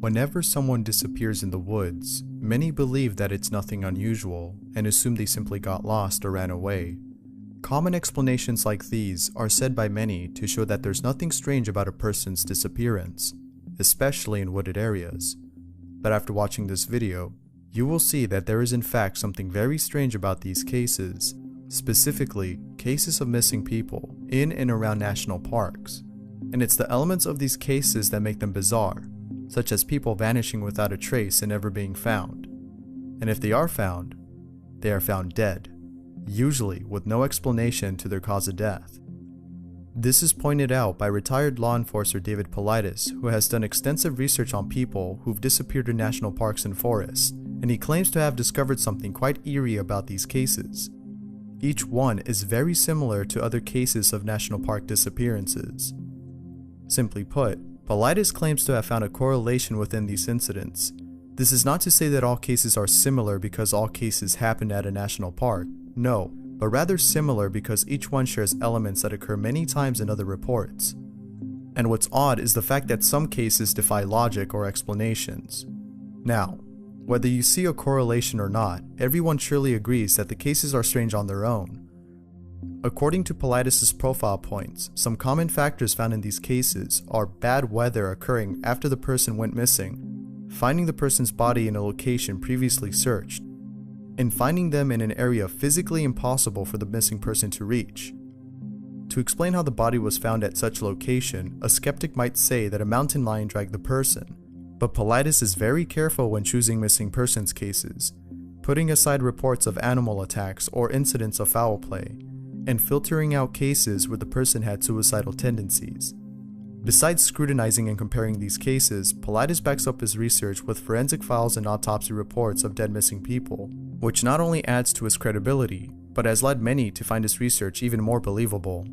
Whenever someone disappears in the woods, many believe that it's nothing unusual and assume they simply got lost or ran away. Common explanations like these are said by many to show that there's nothing strange about a person's disappearance, especially in wooded areas. But after watching this video, you will see that there is in fact something very strange about these cases, specifically cases of missing people in and around national parks. And it's the elements of these cases that make them bizarre, such as people vanishing without a trace and never being found. And if they are found dead, usually with no explanation to their cause of death. This is pointed out by retired law enforcer David Paulides, who has done extensive research on people who've disappeared in national parks and forests, and he claims to have discovered something quite eerie about these cases. Each one is very similar to other cases of national park disappearances. Simply put, Paulides claims to have found a correlation within these incidents. This is not to say that all cases are similar because all cases happened at a national park, no, but rather similar because each one shares elements that occur many times in other reports. And what's odd is the fact that some cases defy logic or explanations. Now, whether you see a correlation or not, everyone surely agrees that the cases are strange on their own. According to Paulides' profile points, some common factors found in these cases are bad weather occurring after the person went missing, finding the person's body in a location previously searched, and finding them in an area physically impossible for the missing person to reach. To explain how the body was found at such location, a skeptic might say that a mountain lion dragged the person, but Paulides is very careful when choosing missing persons cases, putting aside reports of animal attacks or incidents of foul play, and filtering out cases where the person had suicidal tendencies. Besides scrutinizing and comparing these cases, Paulides backs up his research with forensic files and autopsy reports of dead missing people, which not only adds to his credibility, but has led many to find his research even more believable.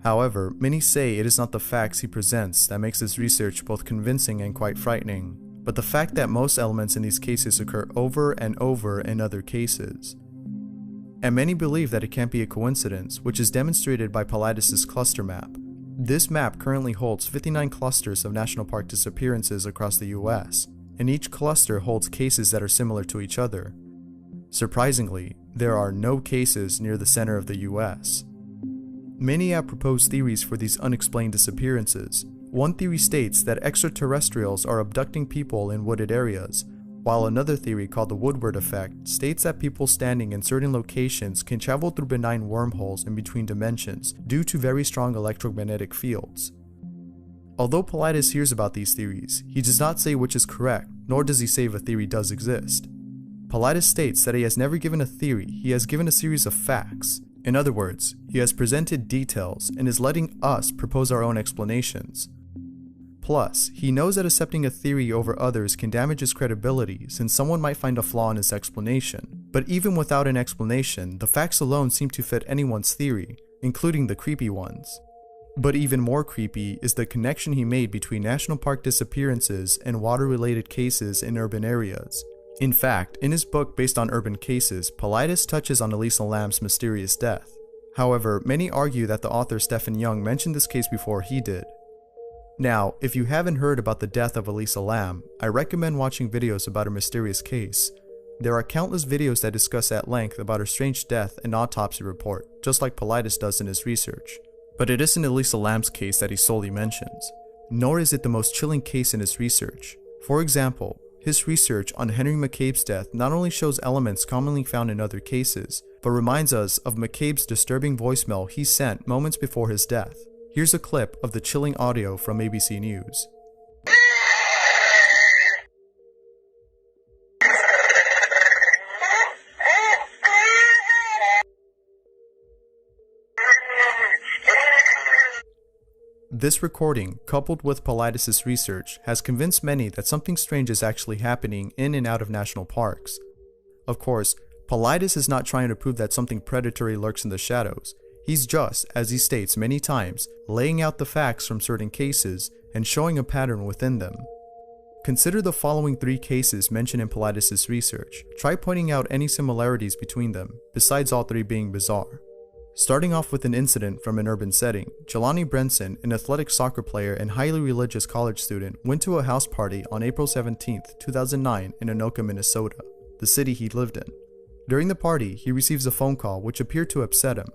However, many say it is not the facts he presents that makes his research both convincing and quite frightening, but the fact that most elements in these cases occur over and over in other cases. And many believe that it can't be a coincidence, which is demonstrated by Paulides' cluster map. This map currently holds 59 clusters of national park disappearances across the US, and each cluster holds cases that are similar to each other. Surprisingly, there are no cases near the center of the US. Many have proposed theories for these unexplained disappearances. One theory states that extraterrestrials are abducting people in wooded areas, while another theory called the Woodward effect states that people standing in certain locations can travel through benign wormholes in between dimensions due to very strong electromagnetic fields. Although Paulides hears about these theories, he does not say which is correct, nor does he say if a theory does exist. Paulides states that he has never given a theory, he has given a series of facts. In other words, he has presented details and is letting us propose our own explanations. Plus, he knows that accepting a theory over others can damage his credibility since someone might find a flaw in his explanation. But even without an explanation, the facts alone seem to fit anyone's theory, including the creepy ones. But even more creepy is the connection he made between national park disappearances and water-related cases in urban areas. In fact, in his book based on urban cases, Paulides touches on Elisa Lam's mysterious death. However, many argue that the author Stephen Young mentioned this case before he did. Now, if you haven't heard about the death of Elisa Lam, I recommend watching videos about her mysterious case. There are countless videos that discuss at length about her strange death and autopsy report, just like Paulides does in his research. But it isn't Elisa Lam's case that he solely mentions, nor is it the most chilling case in his research. For example, his research on Henry McCabe's death not only shows elements commonly found in other cases, but reminds us of McCabe's disturbing voicemail he sent moments before his death. Here's a clip of the chilling audio from ABC News. This recording, coupled with Paulides' research, has convinced many that something strange is actually happening in and out of national parks. Of course, Paulides is not trying to prove that something predatory lurks in the shadows. He's just, as he states many times, laying out the facts from certain cases and showing a pattern within them. Consider the following 3 cases mentioned in Paulides' research. Try pointing out any similarities between them, besides all 3 being bizarre. Starting off with an incident from an urban setting, Jelani Brenson, an athletic soccer player and highly religious college student, went to a house party on April 17, 2009 in Anoka, Minnesota, the city he lived in. During the party, he receives a phone call which appeared to upset him.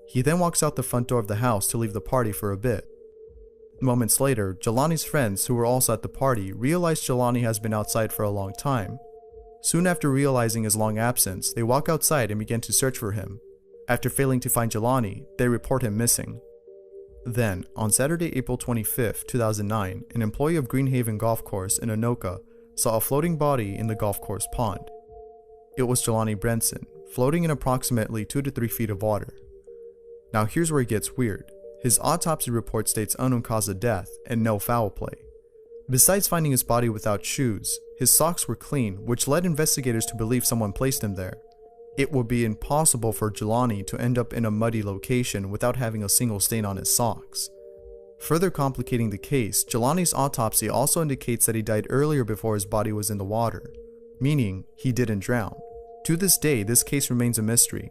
He then walks out the front door of the house to leave the party for a bit. Moments later, Jelani's friends, who were also at the party, realize Jelani has been outside for a long time. Soon after realizing his long absence, they walk outside and begin to search for him. After failing to find Jelani, they report him missing. Then, on Saturday, April 25, 2009, an employee of Greenhaven Golf Course in Anoka saw a floating body in the golf course pond. It was Jelani Brenson, floating in approximately 2 to 3 feet of water. Now here's where it gets weird. His autopsy report states unknown cause of death and no foul play. Besides finding his body without shoes, his socks were clean, which led investigators to believe someone placed him there. It would be impossible for Jelani to end up in a muddy location without having a single stain on his socks. Further complicating the case, Jelani's autopsy also indicates that he died earlier before his body was in the water, meaning he didn't drown. To this day, this case remains a mystery.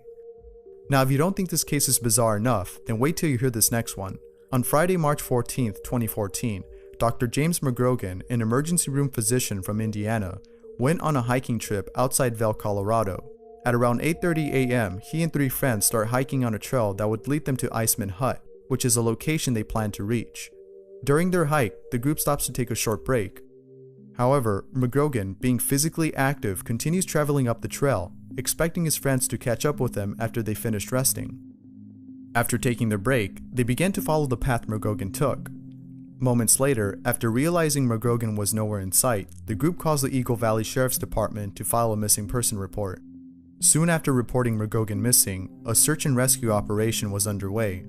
Now, if you don't think this case is bizarre enough, then wait till you hear this next one. On Friday, March 14, 2014, Dr. James McGrogan, an emergency room physician from Indiana, went on a hiking trip outside Vail, Colorado. At around 8:30 a.m., he and 3 friends start hiking on a trail that would lead them to Iceman Hut, which is a location they plan to reach. During their hike, the group stops to take a short break. However, McGrogan, being physically active, continues traveling up the trail, expecting his friends to catch up with them after they finished resting. After taking their break, they began to follow the path McGrogan took. Moments later, after realizing McGrogan was nowhere in sight, the group calls the Eagle Valley Sheriff's Department to file a missing person report. Soon after reporting McGrogan missing, a search and rescue operation was underway.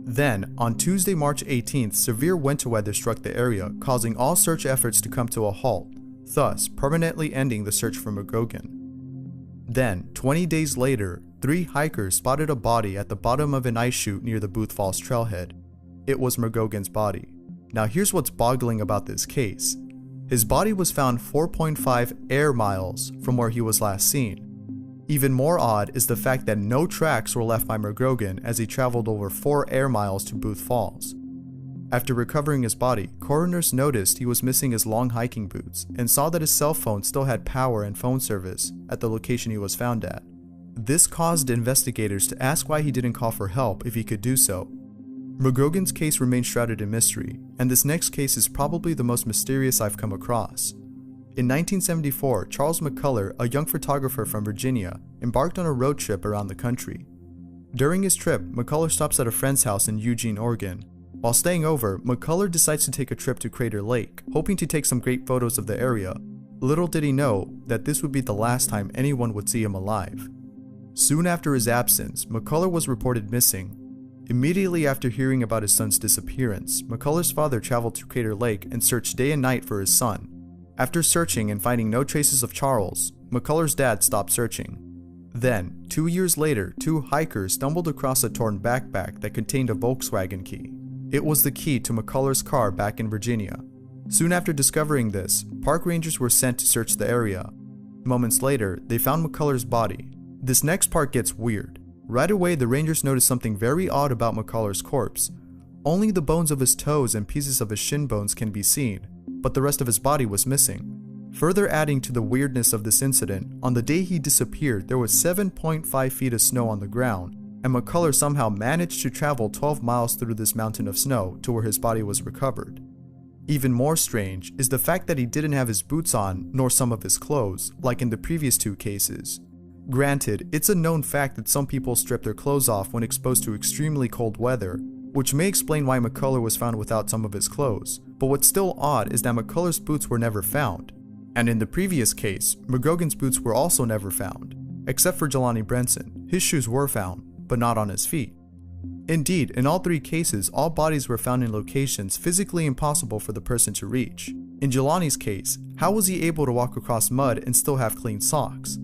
Then, on Tuesday, March 18th, severe winter weather struck the area, causing all search efforts to come to a halt, thus permanently ending the search for McGrogan. Then, 20 days later, 3 hikers spotted a body at the bottom of an ice chute near the Booth Falls trailhead. It was McGrogan's body. Now here's what's boggling about this case. His body was found 4.5 air miles from where he was last seen. Even more odd is the fact that no tracks were left by McGrogan as he traveled over 4 air miles to Booth Falls. After recovering his body, coroners noticed he was missing his long hiking boots and saw that his cell phone still had power and phone service at the location he was found at. This caused investigators to ask why he didn't call for help if he could do so. McGrogan's case remains shrouded in mystery, and this next case is probably the most mysterious I've come across. In 1974, Charles McCullough, a young photographer from Virginia, embarked on a road trip around the country. During his trip, McCullough stops at a friend's house in Eugene, Oregon. While staying over, McCullough decides to take a trip to Crater Lake, hoping to take some great photos of the area. Little did he know that this would be the last time anyone would see him alive. Soon after his absence, McCullough was reported missing. Immediately after hearing about his son's disappearance, McCullough's father traveled to Crater Lake and searched day and night for his son. After searching and finding no traces of Charles, McCullough's dad stopped searching. Then, 2 years later, 2 hikers stumbled across a torn backpack that contained a Volkswagen key. It was the key to McCullough's car back in Virginia. Soon after discovering this, park rangers were sent to search the area. Moments later, they found McCullough's body. This next part gets weird. Right away, the rangers noticed something very odd about McCullough's corpse. Only the bones of his toes and pieces of his shin bones can be seen, but the rest of his body was missing. Further adding to the weirdness of this incident, on the day he disappeared, there was 7.5 feet of snow on the ground, and McCullough somehow managed to travel 12 miles through this mountain of snow to where his body was recovered. Even more strange is the fact that he didn't have his boots on, nor some of his clothes, like in the previous 2 cases. Granted, it's a known fact that some people strip their clothes off when exposed to extremely cold weather, which may explain why McCullough was found without some of his clothes, but what's still odd is that McCullough's boots were never found. And in the previous case, McGrogan's boots were also never found. Except for Jelani Brenson, his shoes were found, but not on his feet. Indeed, in all 3 cases, all bodies were found in locations physically impossible for the person to reach. In Jelani's case, how was he able to walk across mud and still have clean socks?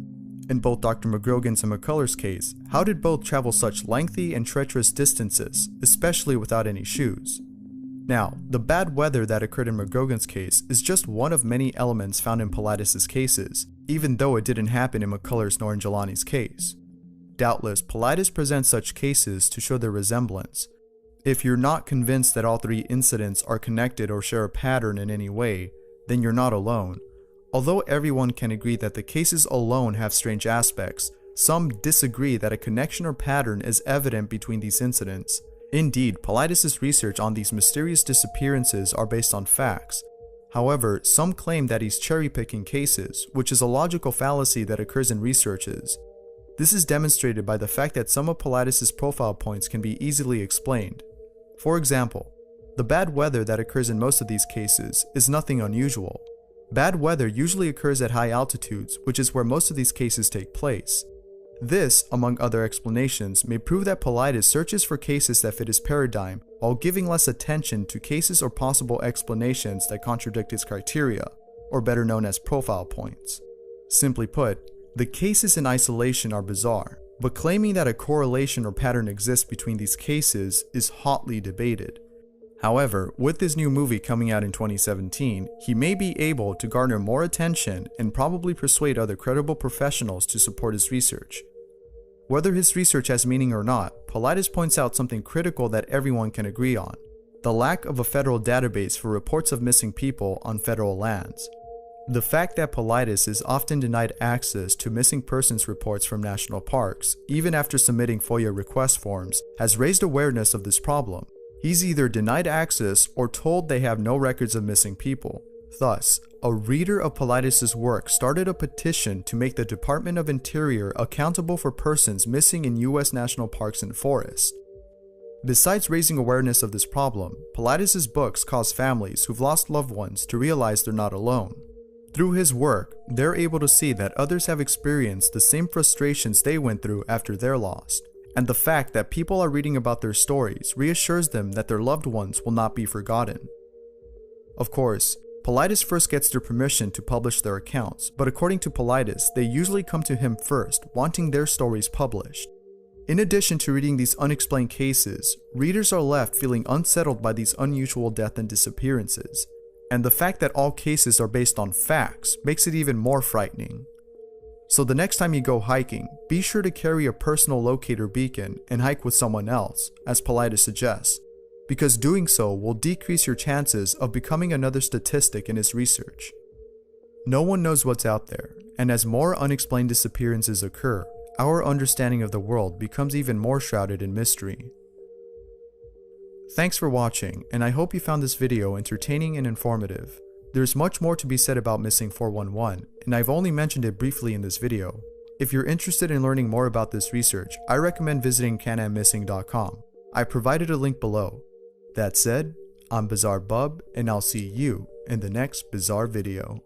In both Dr. McGrogan's and McCullough's case, how did both travel such lengthy and treacherous distances, especially without any shoes? Now, the bad weather that occurred in McGrogan's case is just one of many elements found in Pilatus' cases, even though it didn't happen in McCullough's nor in Jelani's case. Doubtless, Paulides presents such cases to show their resemblance. If you're not convinced that all three incidents are connected or share a pattern in any way, then you're not alone. Although everyone can agree that the cases alone have strange aspects, some disagree that a connection or pattern is evident between these incidents. Indeed, Paulides' research on these mysterious disappearances are based on facts. However, some claim that he's cherry-picking cases, which is a logical fallacy that occurs in researches. This is demonstrated by the fact that some of Paulides' profile points can be easily explained. For example, the bad weather that occurs in most of these cases is nothing unusual. Bad weather usually occurs at high altitudes, which is where most of these cases take place. This, among other explanations, may prove that Paulides searches for cases that fit his paradigm, while giving less attention to cases or possible explanations that contradict his criteria, or better known as profile points. Simply put, the cases in isolation are bizarre, but claiming that a correlation or pattern exists between these cases is hotly debated. However, with this new movie coming out in 2017, he may be able to garner more attention and probably persuade other credible professionals to support his research. Whether his research has meaning or not, Paulides points out something critical that everyone can agree on: the lack of a federal database for reports of missing people on federal lands. The fact that Paulides is often denied access to missing persons reports from national parks, even after submitting FOIA request forms, has raised awareness of this problem. He's either denied access or told they have no records of missing people. Thus, a reader of Paulides' work started a petition to make the Department of Interior accountable for persons missing in U.S. national parks and forests. Besides raising awareness of this problem, Paulides' books cause families who've lost loved ones to realize they're not alone. Through his work, they're able to see that others have experienced the same frustrations they went through after they're lost. And the fact that people are reading about their stories reassures them that their loved ones will not be forgotten. Of course, Paulides first gets their permission to publish their accounts, but according to Paulides, they usually come to him first, wanting their stories published. In addition to reading these unexplained cases, readers are left feeling unsettled by these unusual death and disappearances. And the fact that all cases are based on facts makes it even more frightening. So the next time you go hiking, be sure to carry a personal locator beacon and hike with someone else, as Paulides suggests, because doing so will decrease your chances of becoming another statistic in his research. No one knows what's out there, and as more unexplained disappearances occur, our understanding of the world becomes even more shrouded in mystery. Thanks for watching, and I hope you found this video entertaining and informative. There's much more to be said about Missing 411, and I've only mentioned it briefly in this video. If you're interested in learning more about this research, I recommend visiting canammissing.com. I provided a link below. That said, I'm Bizarre Bub, and I'll see you in the next bizarre video.